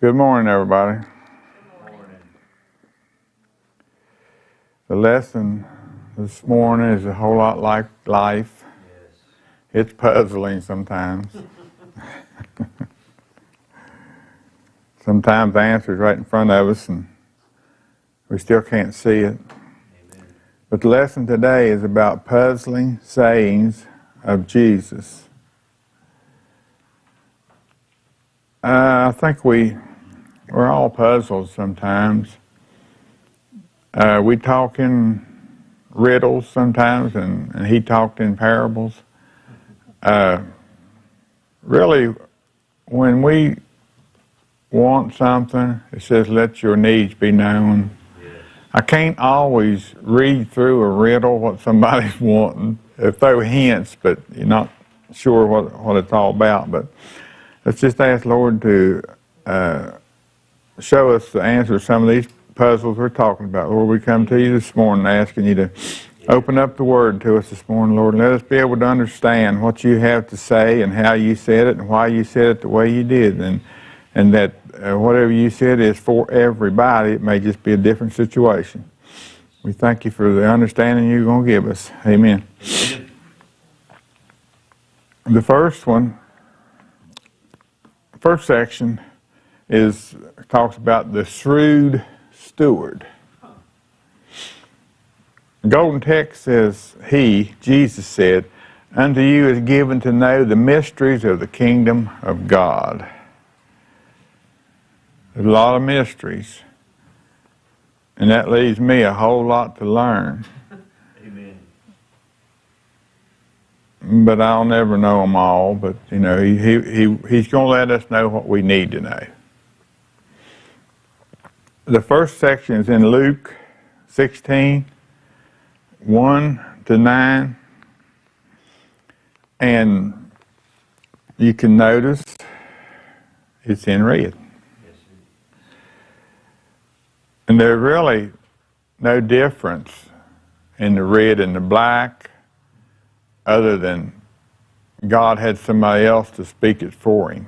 Good morning, everybody. Good morning. The lesson this morning is a whole lot like life. Yes. It's puzzling sometimes. Sometimes the answer is right in front of us and we still can't see it. Amen. But the lesson today is about puzzling sayings of Jesus. I think we're all puzzled sometimes. We talk in riddles sometimes, and he talked in parables. Really, when we want something, it says, let your needs be known. Yes. I can't always read through a riddle what somebody's wanting. They throw hints, but you're not sure what it's all about. But let's just ask Lord to show us the answer to some of these puzzles we're talking about. Lord, we come to you this morning asking you to open up the Word to us this morning, Lord, and let us be able to understand what you have to say and how you said it and why you said it the way you did, and that whatever you said is for everybody. It may just be a different situation. We thank you for the understanding you're going to give us. Amen. The first section talks about the shrewd steward. The golden text says, Jesus said, unto you is given to know the mysteries of the kingdom of God. There's a lot of mysteries, and that leaves me a whole lot to learn. Amen. But I'll never know them all, but he's going to let us know what we need to know. The first section is in Luke 16, 1 to 9, and you can notice it's in red. Yes, sir. And there's really no difference in the red and the black, other than God had somebody else to speak it for him.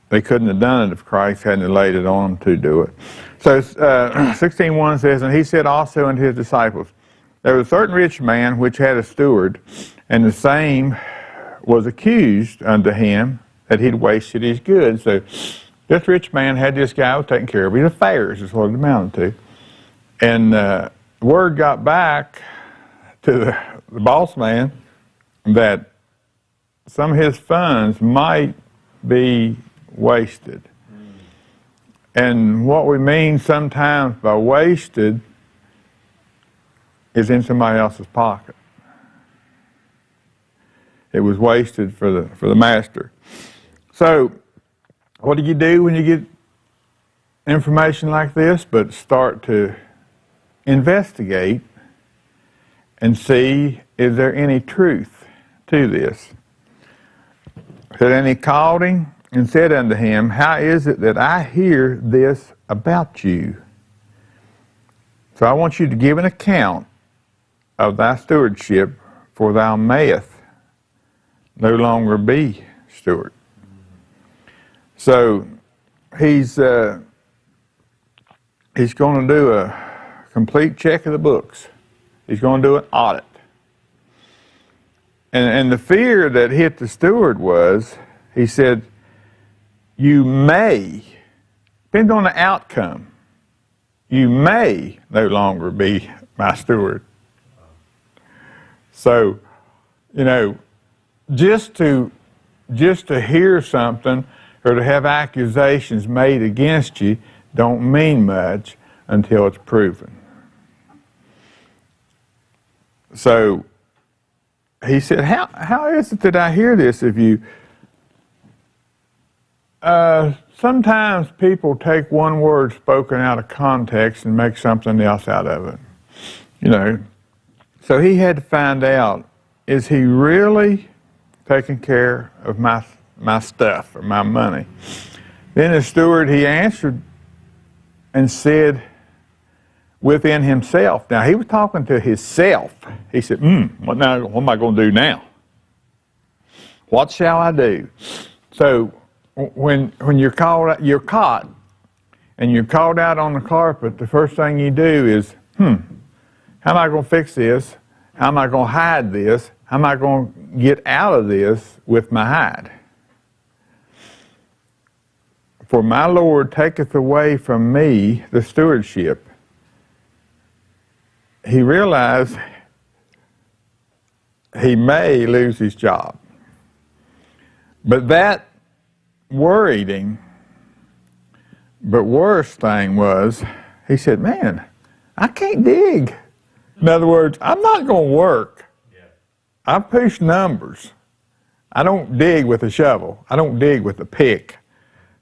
They couldn't have done it if Christ hadn't laid it on them to do it. So 16:1 says, and he said also unto his disciples, there was a certain rich man which had a steward, and the same was accused unto him that he'd wasted his goods. So this rich man had this guy who was taking care of his affairs, is what it amounted to. And word got back to the boss man that some of his funds might be wasted. And what we mean sometimes by wasted is in somebody else's pocket. It was wasted for the master. So what do you do when you get information like this? But start to investigate and see, is there any truth to this? And he called him and said unto him, how is it that I hear this about you? So I want you to give an account of thy stewardship, for thou mayest no longer be steward. So he's going to do a complete check of the books. He's going to do an audit. And the fear that hit the steward was, he said, you may, depends on the outcome, you may no longer be my steward. So, just to hear something or to have accusations made against you don't mean much until it's proven. So he said, how is it that I hear this of you? Sometimes people take one word spoken out of context and make something else out of it. So he had to find out, is he really taking care of my stuff or my money? Then the steward, he answered and said within himself. Now, he was talking to himself. He said, what am I going to do now? What shall I do? So when you're caught, and you're called out on the carpet, the first thing you do is, how am I going to fix this? How am I going to hide this? How am I going to get out of this with my hide? For my Lord taketh away from me the stewardship. He realized he may lose his job. But that worried him. But worst thing was, he said, man, I can't dig. In other words, I'm not going to work. I push numbers. I don't dig with a shovel. I don't dig with a pick.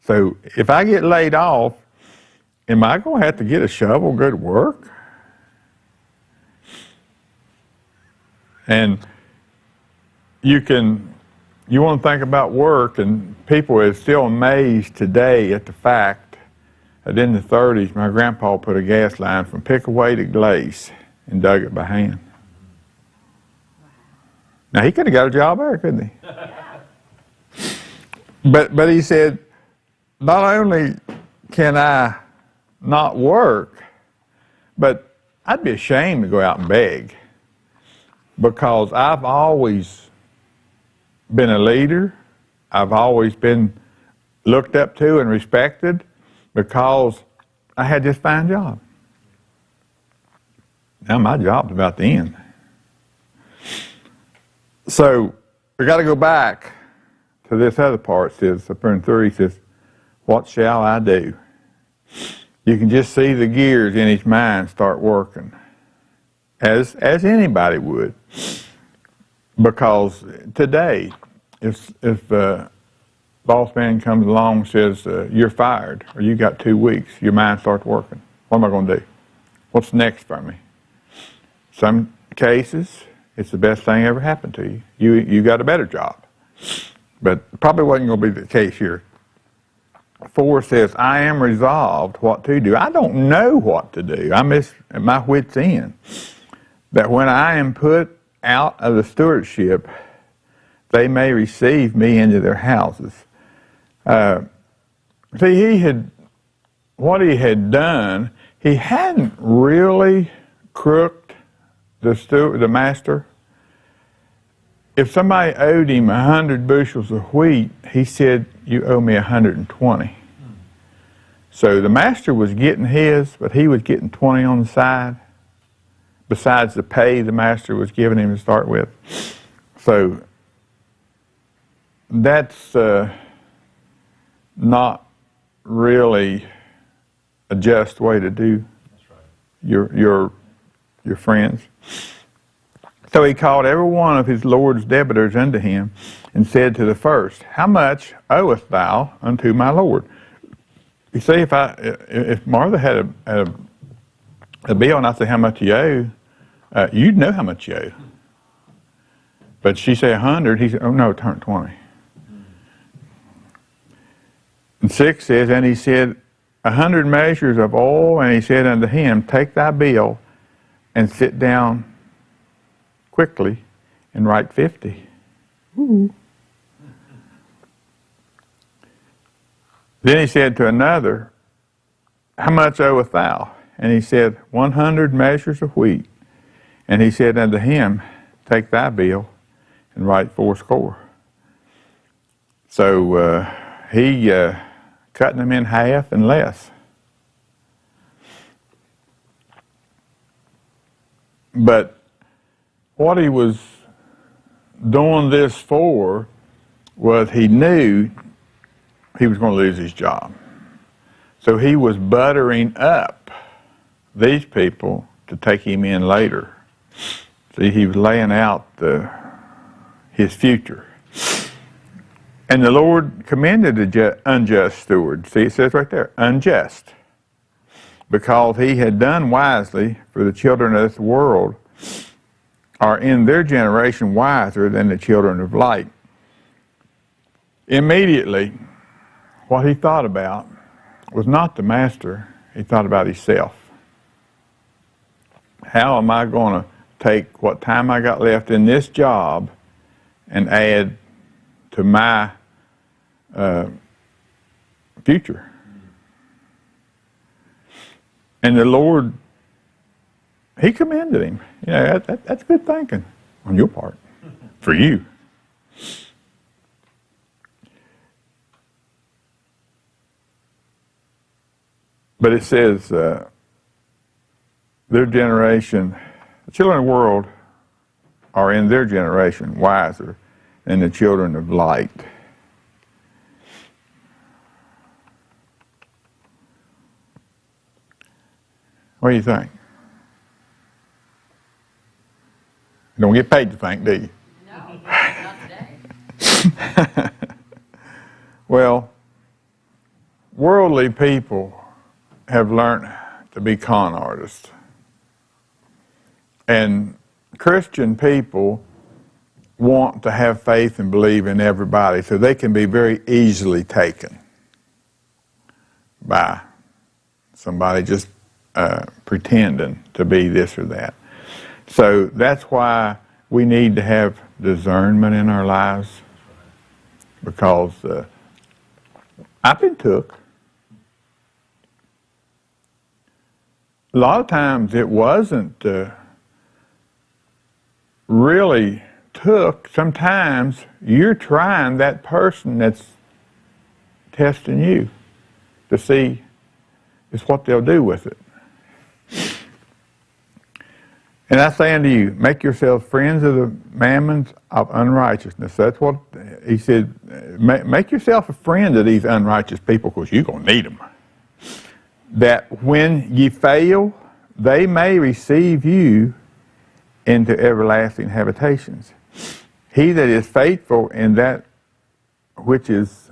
So if I get laid off, am I going to have to get a shovel and go to work? And you want to think about work, and people are still amazed today at the fact that in the 30s, my grandpa put a gas line from Pickaway to Glace and dug it by hand. Now, he could have got a job there, couldn't he? But he said, not only can I not work, but I'd be ashamed to go out and beg, because I've always been a leader. I've always been looked up to and respected because I had this fine job. Now my job's about to end. So we got to go back to this other part. It says, up in 3, it says, what shall I do? You can just see the gears in his mind start working, as anybody would. Because today, if boss man comes along and says, you're fired, or you got 2 weeks, your mind starts working. What am I going to do? What's next for me? Some cases, it's the best thing ever happened to you. You got a better job. But probably wasn't going to be the case here. 4 says, I am resolved what to do. I don't know what to do. I'm at my wit's end. That when I am put out of the stewardship, they may receive me into their houses. See, what he had done, he hadn't really crooked the master. If somebody owed him 100 bushels of wheat, he said, you owe me 120. So the master was getting his, but he was getting 20 on the side, besides the pay the master was giving him to start with. So that's not really a just way to do your friends. So he called every one of his Lord's debtors unto him, and said to the first, how much owest thou unto my Lord? You see, if Martha had a bill and I say, how much you owe, you'd know how much you owe. But she said 100, he said, oh no, turn 20. And 6 says, and he said, 100 measures of oil, and he said unto him, take thy bill and sit down quickly and write 50. Ooh. Then he said to another, how much owest thou? And he said, 100 measures of wheat. And he said unto him, take thy bill and write 80. So he cutting them in half and less. But what he was doing this for was he knew he was going to lose his job. So he was buttering up these people to take him in later. See, he was laying out his future. And the Lord commended the unjust steward. See, it says right there, unjust. Because he had done wisely, for the children of this world are in their generation wiser than the children of light. Immediately, what he thought about was not the master, he thought about himself. How am I going to take what time I got left in this job and add to my future? And the Lord, he commended him. You know, that's good thinking on your part, for you. But it says, their generation, the children of the world are in their generation wiser than the children of light. What do you think? You don't get paid to think, do you? No, not today. Well, worldly people have learned to be con artists. And Christian people want to have faith and believe in everybody, so they can be very easily taken by somebody just pretending to be this or that. So that's why we need to have discernment in our lives, because I've been took. A lot of times it wasn't really took. Sometimes you're trying that person that's testing you to see is what they'll do with it. And I say unto you, make yourselves friends of the mammons of unrighteousness. That's what he said. Make yourself a friend of these unrighteous people, because you're going to need them. That when ye fail, they may receive you into everlasting habitations. He that is faithful in that which is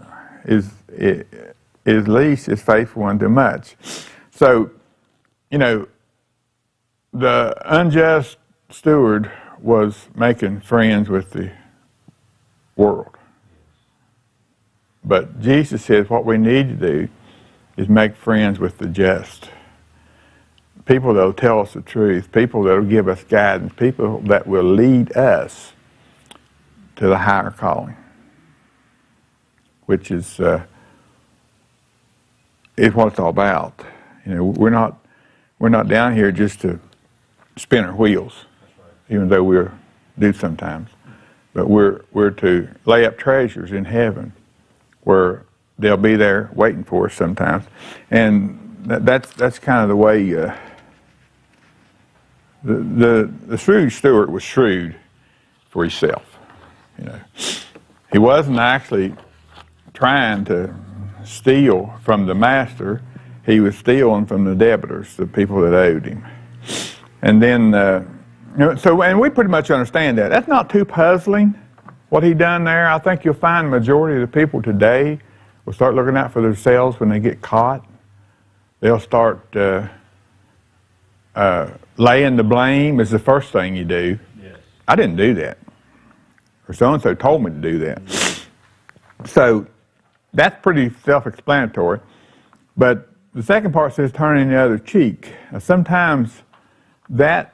least is faithful unto much. So, you know, the unjust steward was making friends with the world. But Jesus says what we need to do is make friends with the just. People that will tell us the truth, people that will give us guidance, people that will lead us to the higher calling, which is what it's all about. You know, we're not down here just to spin our wheels, even though we do sometimes. But we're to lay up treasures in heaven, where they'll be there waiting for us sometimes. And that's kind of the way the shrewd steward was shrewd for himself. You know, he wasn't actually trying to steal from the master. He was stealing from the debtors, the people that owed him. And then, and we pretty much understand that. That's not too puzzling, what he done there. I think you'll find the majority of the people today will start looking out for themselves when they get caught. They'll start laying the blame is the first thing you do. Yes. I didn't do that. Or so-and-so told me to do that. So that's pretty self-explanatory. But the second part says turning the other cheek. Now, sometimes that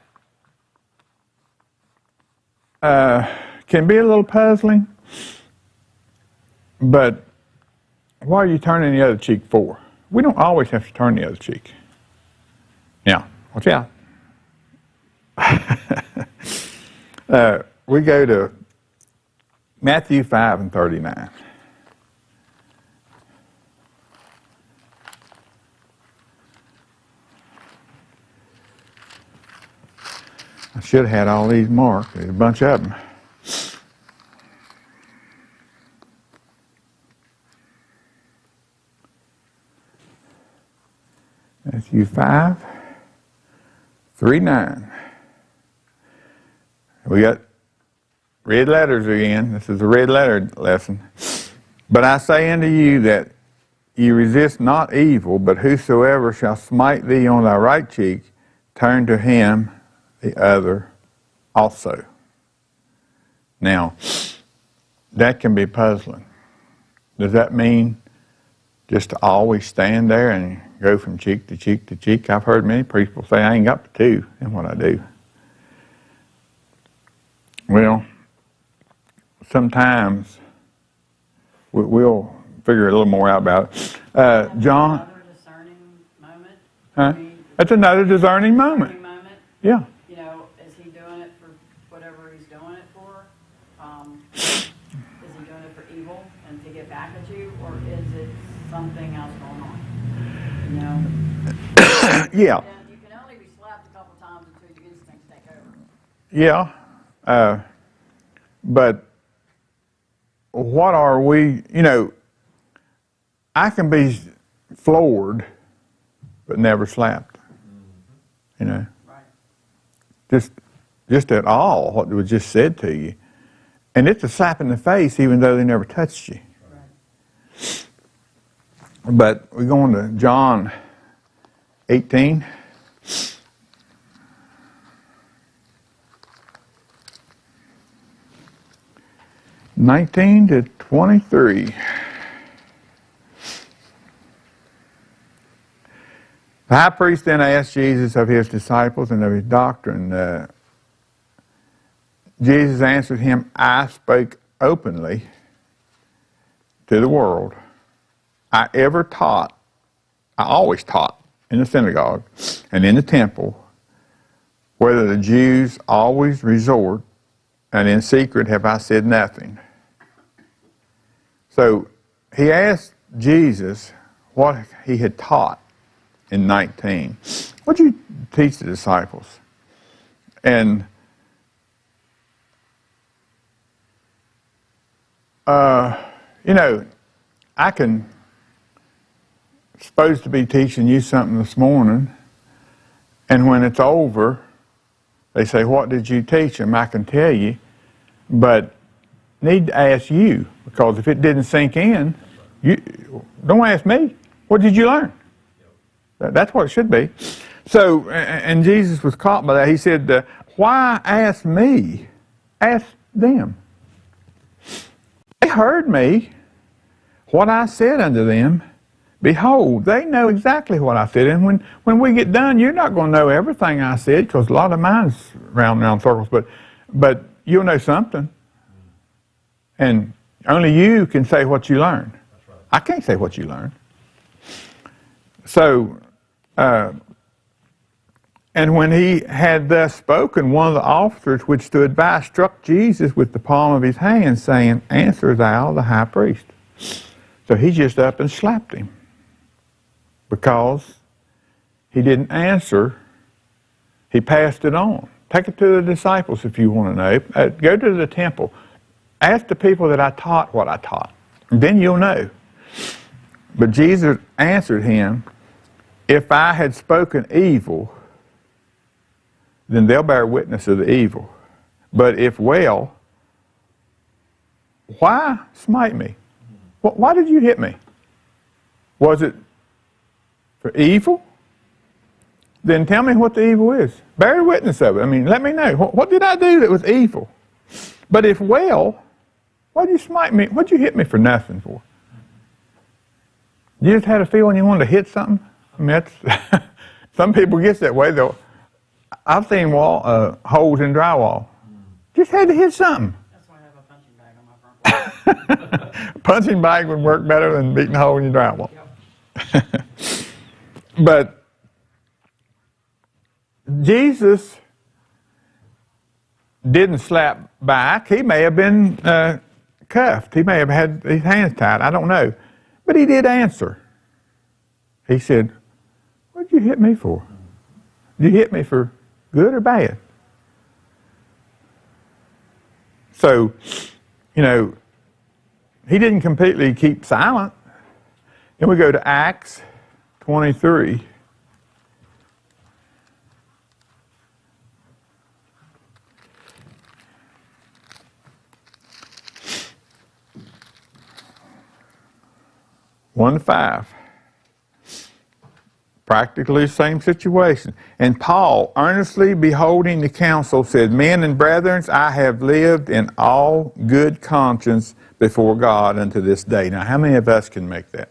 can be a little puzzling, but why are you turning the other cheek for? We don't always have to turn the other cheek. Now, watch out. We go to Matthew 5:39. I should have had all these marked. There's a bunch of them. Matthew 5:39. We got red letters again. This is a red letter lesson. But I say unto you that ye resist not evil, but whosoever shall smite thee on thy right cheek, turn to him the other also. Now, that can be puzzling. Does that mean just to always stand there and go from cheek to cheek to cheek? I've heard many people say, I ain't got but two in what I do. Well, sometimes we'll figure a little more out about it. John? Another discerning moment. Huh? That's another discerning moment. Yeah. You know, is he doing it for whatever he's doing it for? Is he doing it for evil and to get back at you, or is it something else going on? You know? Yeah. You can only be slapped a couple times until your instincts take over. Yeah. But what are we, you know, I can be floored but never slapped. You know? Just at all, what was just said to you. And it's a slap in the face even though they never touched you. Right. But we're going to John 18. 19 to 23. The high priest then asked Jesus of his disciples and of his doctrine. Jesus answered him, I spoke openly to the world. I always taught in the synagogue and in the temple, whether the Jews always resort, and in secret have I said nothing. So he asked Jesus what he had taught in 19. What did you teach the disciples? And I can supposed to be teaching you something this morning, and when it's over, they say, what did you teach them? I can tell you, but need to ask you, because if it didn't sink in, you don't ask me. What did you learn? That's what it should be. So, and Jesus was caught by that. He said, why ask me? Ask them. They heard me, what I said unto them. Behold, they know exactly what I said. And when we get done, you're not going to know everything I said, because a lot of mine's round circles, but you'll know something. And only you can say what you learned. That's right. I can't say what you learned. So, and when he had thus spoken, one of the officers which stood by struck Jesus with the palm of his hand, saying, Answer thou the high priest. So he just up and slapped him, because he didn't answer. He passed it on. Take it to the disciples if you want to know. Go to the temple. Ask the people that I taught what I taught. And then you'll know. But Jesus answered him, If I had spoken evil, then they'll bear witness of the evil. But if well, why smite me? Why did you hit me? Was it for evil? Then tell me what the evil is. Bear witness of it. I mean, let me know. What did I do that was evil? But if well, why did you smite me? What did you hit me for nothing for? You just had a feeling you wanted to hit something? I mean, that's some people get that way, though. I've seen holes in drywall. Just had to hit something. That's why I have a punching bag on my front porch. A punching bag would work better than beating a hole in your drywall. Yep. But Jesus didn't slap back. He may have been cuffed. He may have had his hands tied. I don't know. But he did answer. He said, what did you hit me for? Did you hit me for good or bad? So, he didn't completely keep silent. Then we go to Acts 23. One to 5. Practically the same situation. And Paul, earnestly beholding the council, said, Men and brethren, I have lived in all good conscience before God unto this day. Now, how many of us can make that?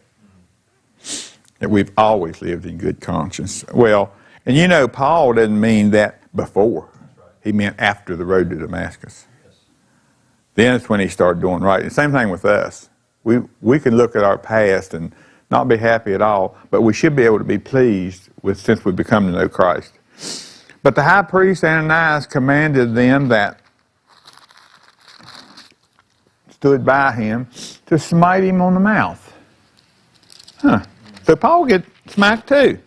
That we've always lived in good conscience. Well, and Paul didn't mean that before. He meant after the road to Damascus. Then it's when he started doing right. The same thing with us. We can look at our past and not be happy at all, but we should be able to be pleased since we've become to know Christ. But the high priest Ananias commanded them that stood by him to smite him on the mouth. So Paul gets smacked too.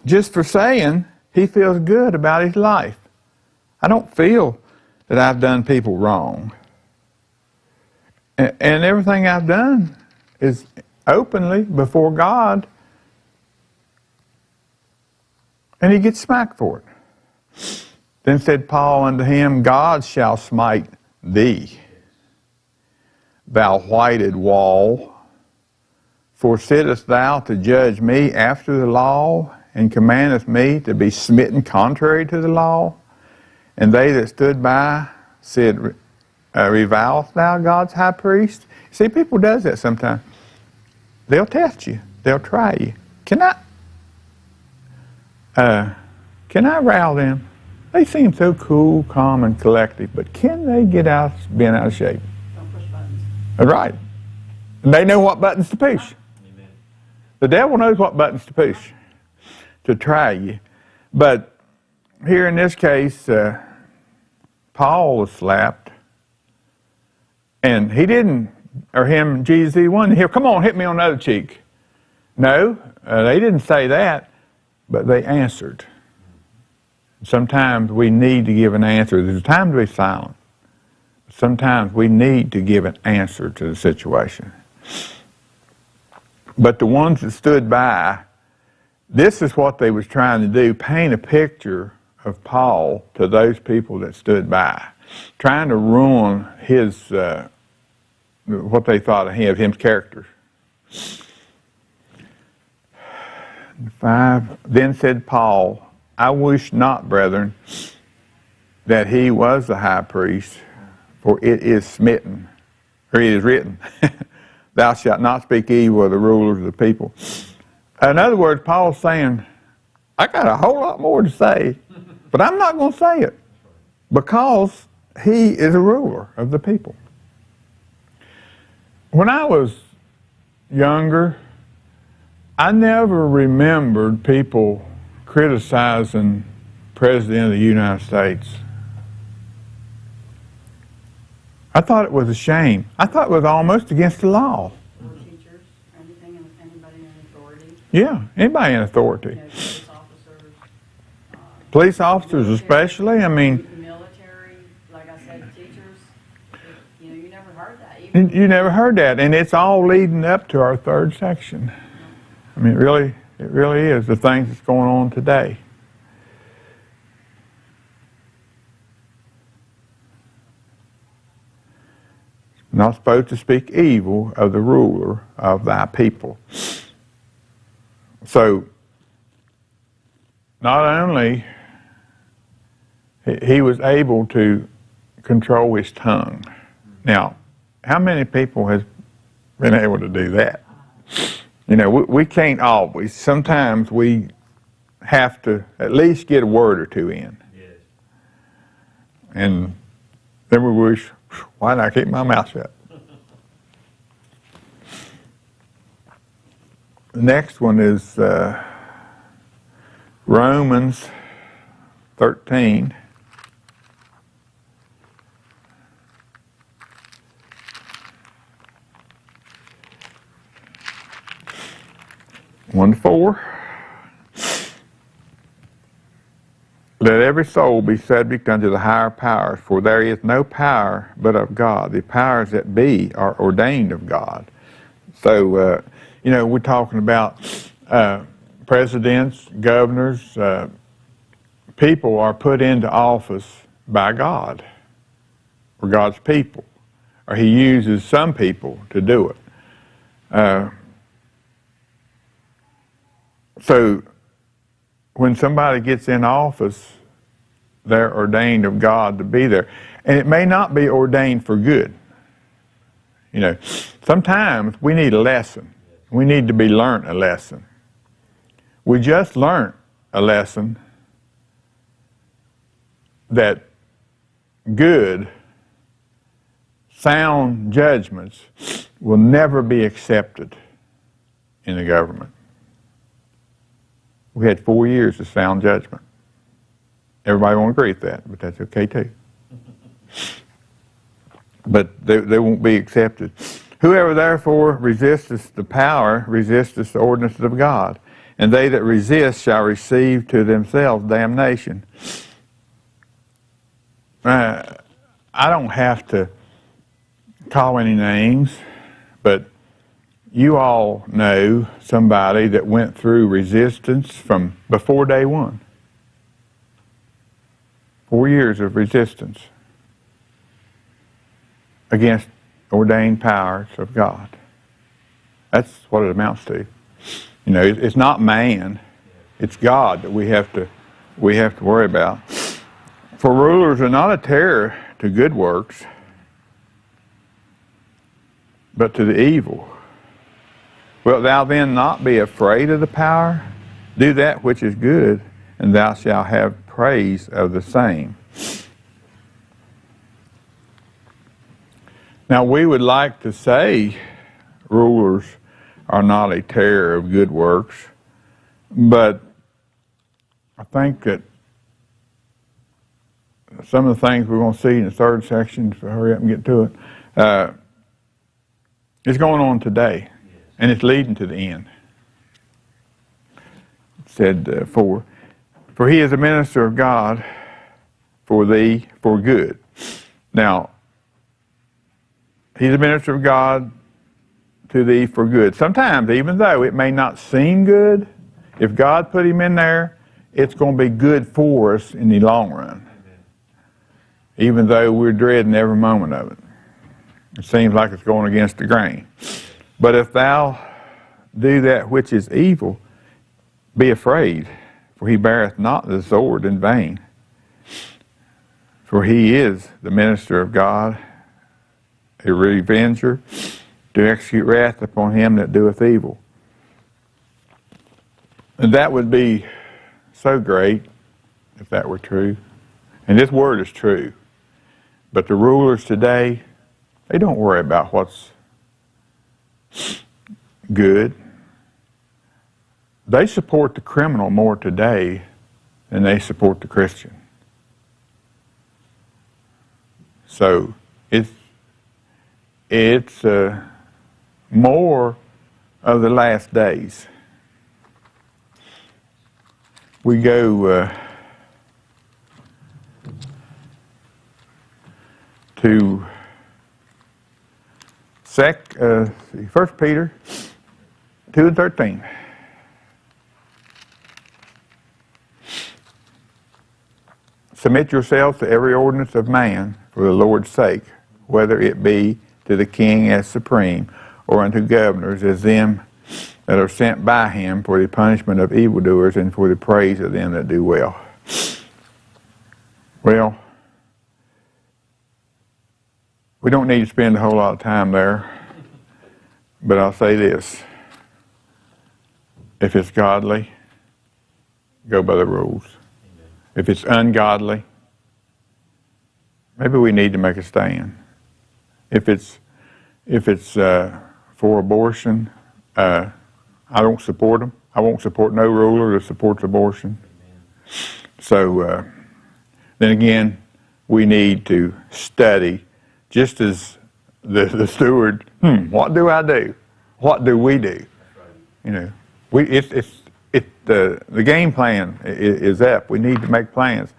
Just for saying he feels good about his life. I don't feel that I've done people wrong. And everything I've done is openly before God, and he gets smacked for it. Then said Paul unto him, God shall smite thee, thou whited wall. For sittest thou to judge me after the law, and commandest me to be smitten contrary to the law? And they that stood by said, revilest thou God's high priest? See, people does that sometimes. They'll test you. They'll try you. Can I rile them? They seem so cool, calm, and collected, but can they get out, bent out of shape? Don't push buttons. That's right. And they know what buttons to push. Amen. The devil knows what buttons to push to try you. But here in this case, Paul was slapped, and he didn't, or him, Jesus, he wasn't here, come on, hit me on the other cheek. No, they didn't say that, but they answered. Sometimes we need to give an answer. There's a time to be silent. Sometimes we need to give an answer to the situation. But the ones that stood by, this is what they was trying to do, paint a picture of Paul to those people that stood by, trying to ruin his, what they thought of him, his character. 5, then said Paul, I wish not, brethren, that he was the high priest, for it is smitten, or it is written, thou shalt not speak evil of the rulers of the people. In other words, Paul's saying, I got a whole lot more to say, but I'm not going to say it, because he is a ruler of the people. When I was younger, I never remembered people criticizing President of the United States. I thought it was a shame. I thought it was almost against the law. Or teachers, anybody in authority. Yeah, anybody in authority. Police officers. Police officers especially, I mean. Military, like I said, teachers. You never heard that. You never heard that, and it's all leading up to our third section. I mean, it really is the things that's going on today. Not supposed to speak evil of the ruler of thy people. So, not only he was able to control his tongue. Now, how many people has been able to do that? You know, we can't always. Sometimes we have to at least get a word or two in. Yes. And then we wish, why did I keep my mouth shut? The next one is Romans 13. One to 4. Let every soul be subject unto the higher powers, for there is no power but of God. The powers that be are ordained of God. So, we're talking about presidents, governors, people are put into office by God, or God's people, or He uses some people to do it. So, when somebody gets in office, they're ordained of God to be there. And it may not be ordained for good. You know, sometimes we need a lesson. We need to be learned a lesson. We just learned a lesson that good, sound judgments will never be accepted in the government. We had 4 years of sound judgment. Everybody won't agree with that, but that's okay too. But they won't be accepted. Whoever therefore resisteth the power, resisteth the ordinances of God. And they that resist shall receive to themselves damnation. I don't have to call any names, but you all know somebody that went through resistance from before day one. 4 years of resistance against ordained powers of God. That's what it amounts to. You know, it's not man, it's God that we have to worry about. For rulers are not a terror to good works, but to the evil. Wilt thou then not be afraid of the power? Do that which is good, and thou shalt have praise of the same. Now we would like to say rulers are not a terror of good works, but I think that some of the things we're going to see in the third section, if I hurry up and get to it, is going on today, and it's leading to the end. It said, for he is a minister of God for thee for good. Now, he's a minister of God to thee for good. Sometimes, even though it may not seem good, if God put him in there, it's going to be good for us in the long run. Even though we're dreading every moment of it. It seems like it's going against the grain. But if thou do that which is evil, be afraid, for he beareth not the sword in vain. For he is the minister of God, a revenger, to execute wrath upon him that doeth evil. And that would be so great if that were true. And this word is true. But the rulers today, they don't worry about what's good. They support the criminal more today than they support the Christian. So it's more of the last days. We go to 1 Peter 2:13. Submit yourselves to every ordinance of man for the Lord's sake, whether it be to the king as supreme, or unto governors as them that are sent by him for the punishment of evildoers and for the praise of them that do well. Well, we don't need to spend a whole lot of time there, but I'll say this. If it's godly, go by the rules. Amen. If it's ungodly, maybe we need to make a stand. If it's for abortion, I don't support them. I won't support no ruler that supports abortion. Amen. So then again, we need to study, just as the steward. What do I do? What do we do? You know, the game plan is up. We need to make plans.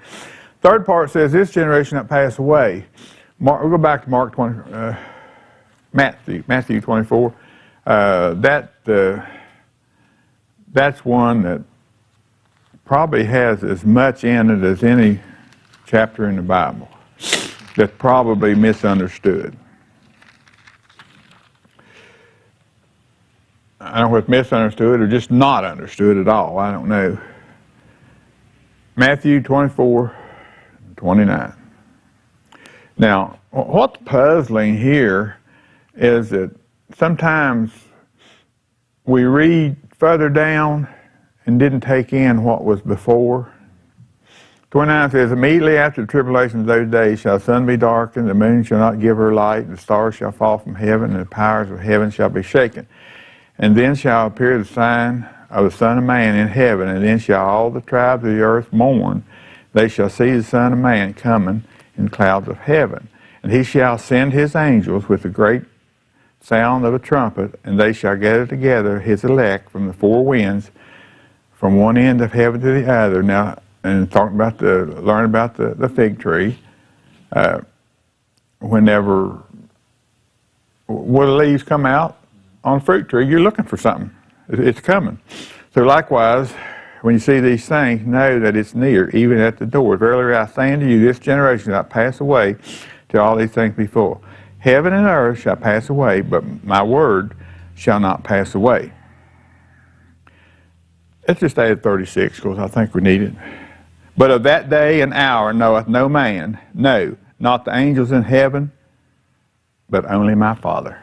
Third part says, "This generation that pass away." We'll go back to Matthew 24. That's one that probably has as much in it as any chapter in the Bible. That's probably misunderstood. I don't know if it's misunderstood or just not understood at all. I don't know. Matthew 24:29. Now, what's puzzling here is that sometimes we read further down and didn't take in what was before. 29 says, "Immediately after the tribulation of those days shall the sun be darkened, the moon shall not give her light, and the stars shall fall from heaven, and the powers of heaven shall be shaken. And then shall appear the sign of the Son of Man in heaven, and then shall all the tribes of the earth mourn. They shall see the Son of Man coming in clouds of heaven. And he shall send his angels with a great sound of a trumpet, and they shall gather together his elect from the four winds, from one end of heaven to the other." Now, and talking about learn about the fig tree. Whenever the leaves come out on a fruit tree, you're looking for something. It's coming. So likewise, when you see these things, know that it's near, even at the door. Verily I say unto you, this generation shall not pass away till all these things be full. Heaven and earth shall pass away, but my word shall not pass away. Let's just add 36, because I think we need it. "But of that day and hour knoweth no man, no, not the angels in heaven, but only my Father."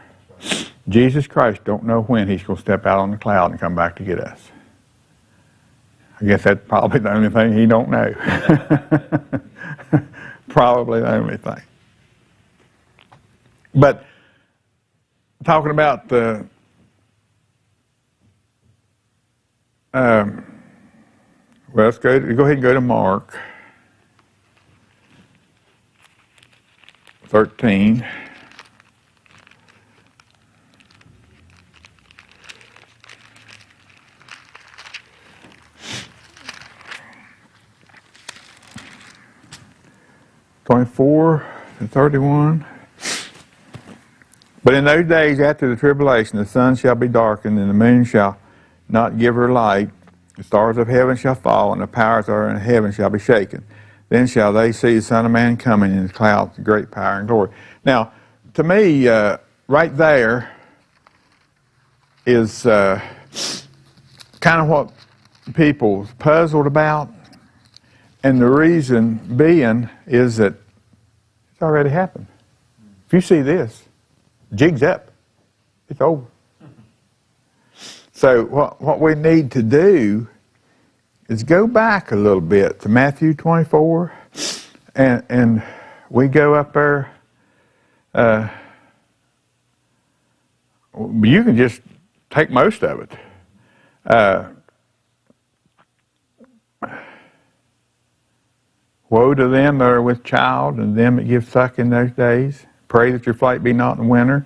Jesus Christ don't know when he's going to step out on the cloud and come back to get us. I guess that's probably the only thing he don't know. Probably the only thing. But talking about the well, let's go ahead and go to Mark 13. (24 to 31). But in those days after the tribulation, the sun shall be darkened, and the moon shall not give her light. The stars of heaven shall fall, and the powers that are in heaven shall be shaken. Then shall they see the Son of Man coming in the clouds with great power and glory. Now, to me, right there is kind of what people puzzled about. And the reason being is that it's already happened. If you see this, jig's up. It's over. So what we need to do is go back a little bit to Matthew 24, and we go up there. You can just take most of it. Woe to them that are with child, and them that give suck in those days. Pray that your flight be not in winter.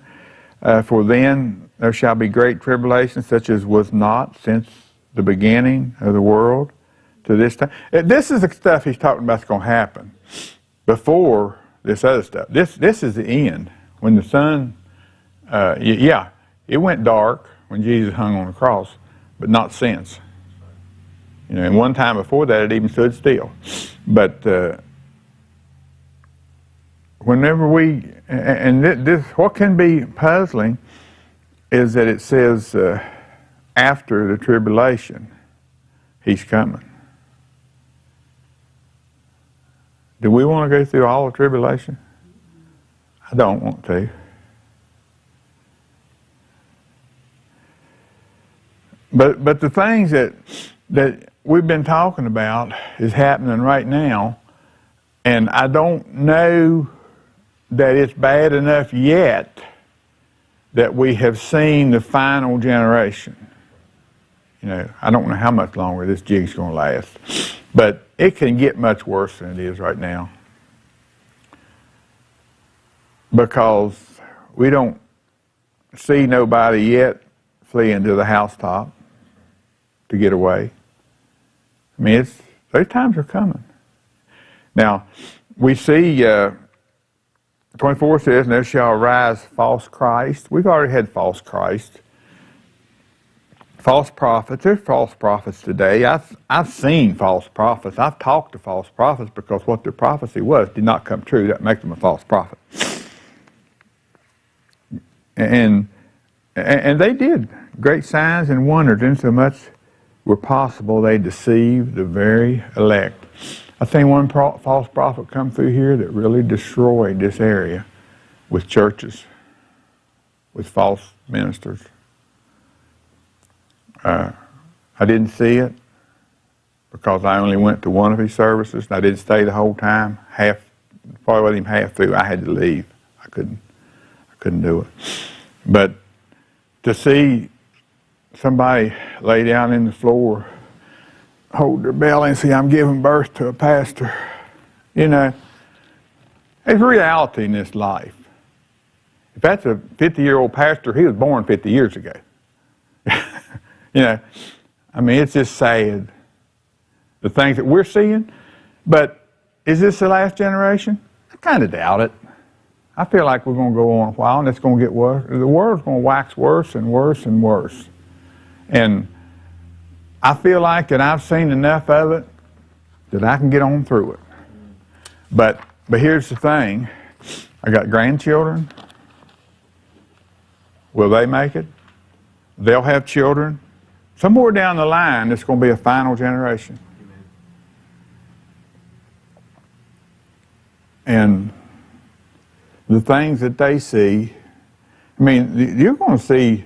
For then there shall be great tribulation, such as was not since the beginning of the world to this time. This is the stuff he's talking about that's going to happen before this other stuff. This is the end. When the sun, it went dark when Jesus hung on the cross, but not since. You know, and one time before that, it even stood still. But whenever this, what can be puzzling is that it says after the tribulation, he's coming. Do we want to go through all the tribulation? I don't want to. But the things that we've been talking about is happening right now, and I don't know that it's bad enough yet that we have seen the final generation. You know, I don't know how much longer this jig's going to last, but it can get much worse than it is right now, because we don't see nobody yet fleeing to the housetop to get away. I mean, those times are coming. Now, we see 24 says, and there shall arise false Christ. We've already had false Christ. False prophets. There's false prophets today. I've seen false prophets. I've talked to false prophets because what their prophecy was did not come true. That makes them a false prophet. And they did great signs and wonders, insomuch were possible they deceived the very elect. I think one false prophet come through here that really destroyed this area with churches, with false ministers. I didn't see it because I only went to one of his services, and I didn't stay the whole time. Probably wasn't even half through. I had to leave. I couldn't do it. But to see somebody lay down in the floor, hold their belly and say, I'm giving birth to a pastor. You know, there's reality in this life. If that's a 50-year-old pastor, he was born 50 years ago. You know, I mean, it's just sad, the things that we're seeing. But is this the last generation? I kind of doubt it. I feel like we're going to go on a while, and it's going to get worse. The world's going to wax worse and worse and worse. And I feel like that I've seen enough of it that I can get on through it. But here's the thing. I got grandchildren. Will they make it? They'll have children. Somewhere down the line, it's going to be a final generation. And the things that they see, I I mean, you're going to see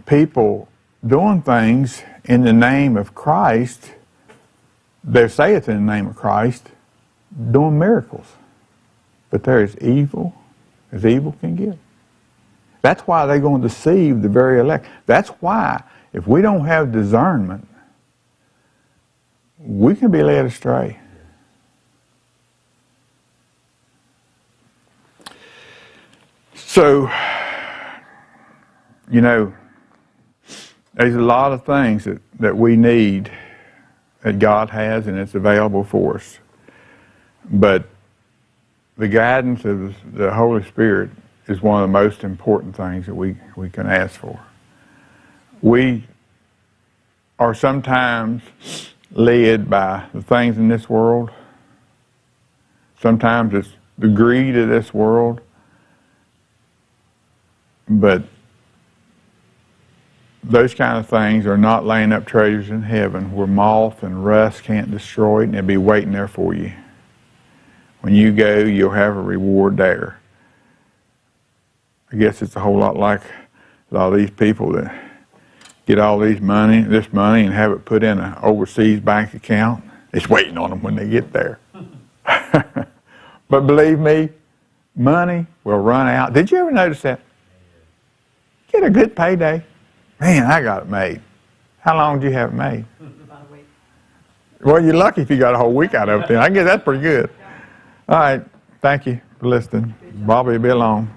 people doing things in the name of Christ. They say it's in the name of Christ, doing miracles. But they're as evil can get. That's why they're going to deceive the very elect. That's why, if we don't have discernment, we can be led astray. So, you know, there's a lot of things that we need that God has, and it's available for us. But the guidance of the Holy Spirit is one of the most important things that we can ask for. We are sometimes led by the things in this world. Sometimes it's the greed of this world. But those kind of things are not laying up treasures in heaven where moth and rust can't destroy it, and it'll be waiting there for you. When you go, you'll have a reward there. I guess it's a whole lot like a lot of these people that get all this money and have it put in an overseas bank account. It's waiting on them when they get there. But believe me, money will run out. Did you ever notice that? Get a good payday. Man, I got it made. How long did you have it made? About a week. Well, you're lucky if you got a whole week out of it then. I guess that's pretty good. All right. Thank you for listening. Bobby will be along.